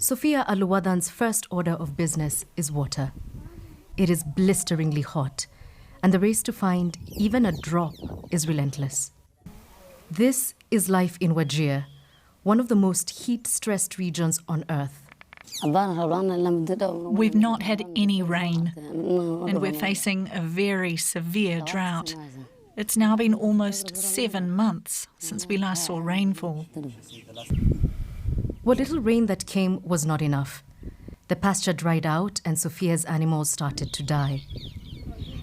Sophia Aluwadan's first order of business is water. It is blisteringly hot, and the race to find even a drop is relentless. This is life in Wajir, one of the most heat-stressed regions on Earth. We've not had any rain, and we're facing a very severe drought. It's now been almost 7 months since we last saw rainfall. What little rain that came was not enough. The pasture dried out and Sophia's animals started to die.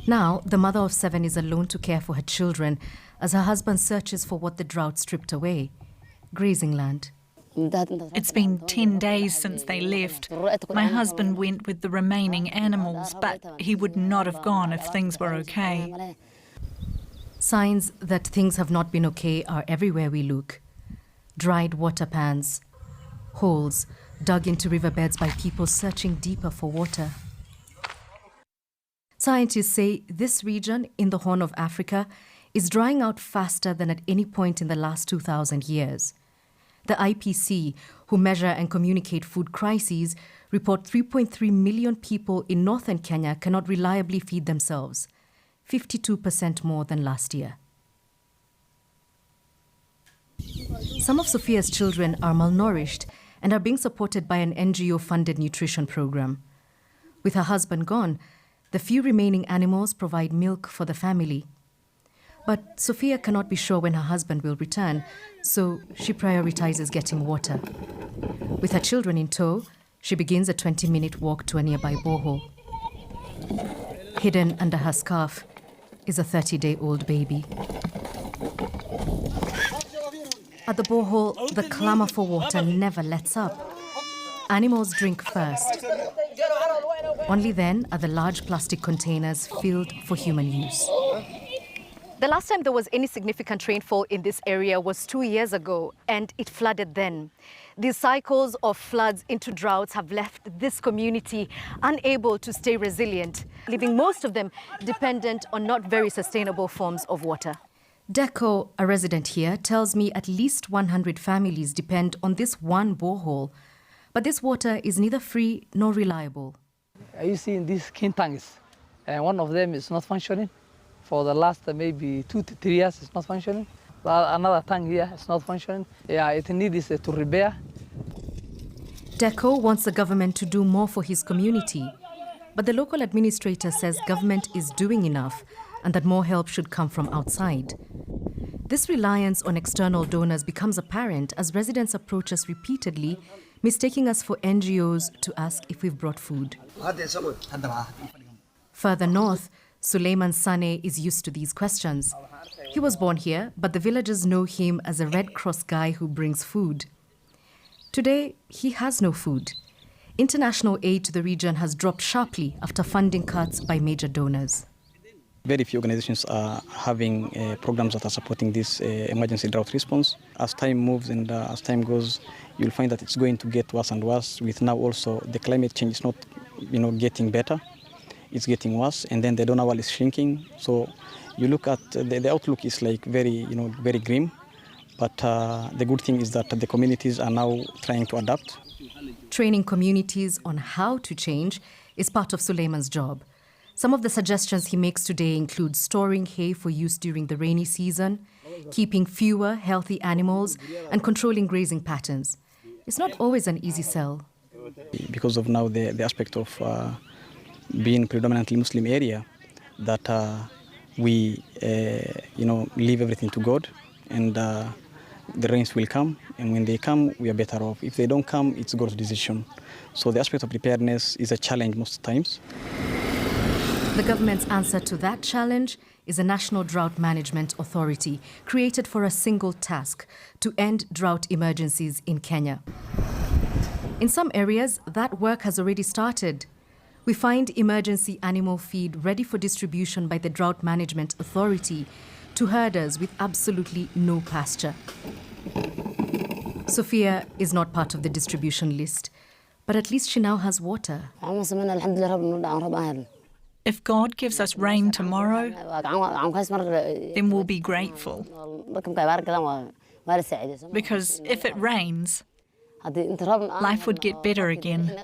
Now, the mother of 7 is alone to care for her children as her husband searches for what the drought stripped away: grazing land. It's been 10 days since they left. My husband went with the remaining animals, but he would not have gone if things were okay. Signs that things have not been okay are everywhere we look. Dried water pans, holes dug into riverbeds by people searching deeper for water. Scientists say this region in the Horn of Africa is drying out faster than at any point in the last 2,000 years. The IPC, who measure and communicate food crises, report 3.3 million people in northern Kenya cannot reliably feed themselves, 52% more than last year. Some of Sophia's children are malnourished and are being supported by an NGO-funded nutrition program. With her husband gone, the few remaining animals provide milk for the family. But Sophia cannot be sure when her husband will return, so she prioritizes getting water. With her children in tow, she begins a 20-minute walk to a nearby borehole. Hidden under her scarf is a 30-day-old baby. At the borehole, the clamor for water never lets up. Animals drink first. Only then are the large plastic containers filled for human use. The last time there was any significant rainfall in this area was 2 years ago, and it flooded then. These cycles of floods into droughts have left this community unable to stay resilient, leaving most of them dependent on not very sustainable forms of water. Deco, a resident here, tells me at least 100 families depend on this one borehole, but this water is neither free nor reliable. You see these king tanks, and one of them is not functioning. For the last maybe 2 to 3 years, it's not functioning. Another tank here is not functioning. Yeah, it needs to repair. Deco wants the government to do more for his community, but the local administrator says government is doing enough and that more help should come from outside. This reliance on external donors becomes apparent as residents approach us repeatedly, mistaking us for NGOs to ask if we've brought food. Further north, Suleiman Sane is used to these questions. He was born here, but the villagers know him as a Red Cross guy who brings food. Today, he has no food. International aid to the region has dropped sharply after funding cuts by major donors. Very few organizations are having programs that are supporting this emergency drought response. As time moves and as time goes, you'll find that it's going to get worse and worse. With now also the climate change is not, getting better; it's getting worse, and then the donor wall is shrinking. So you look at the outlook is like very grim. But the good thing is that the communities are now trying to adapt. Training communities on how to change is part of Suleiman's job. Some of the suggestions he makes today include storing hay for use during the rainy season, keeping fewer healthy animals, and controlling grazing patterns. It's not always an easy sell. Because of now the aspect of being predominantly Muslim area, that we leave everything to God, and the rains will come, and when they come, we are better off. If they don't come, it's God's decision. So the aspect of preparedness is a challenge most times. The government's answer to that challenge is a National Drought Management Authority created for a single task: to end drought emergencies in Kenya. In some areas, that work has already started. We find emergency animal feed ready for distribution by the Drought Management Authority to herders with absolutely no pasture. Sophia is not part of the distribution list, but at least she now has water. If God gives us rain tomorrow, then we'll be grateful. Because if it rains, Life would get better again.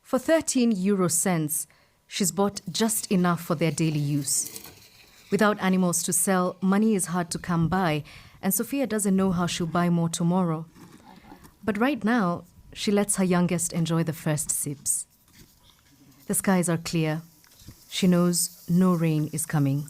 For 13 euro cents, she's bought just enough for their daily use. Without animals to sell, money is hard to come by, and Sophia doesn't know how she'll buy more tomorrow. But right now, she lets her youngest enjoy the first sips. The skies are clear. She knows no rain is coming.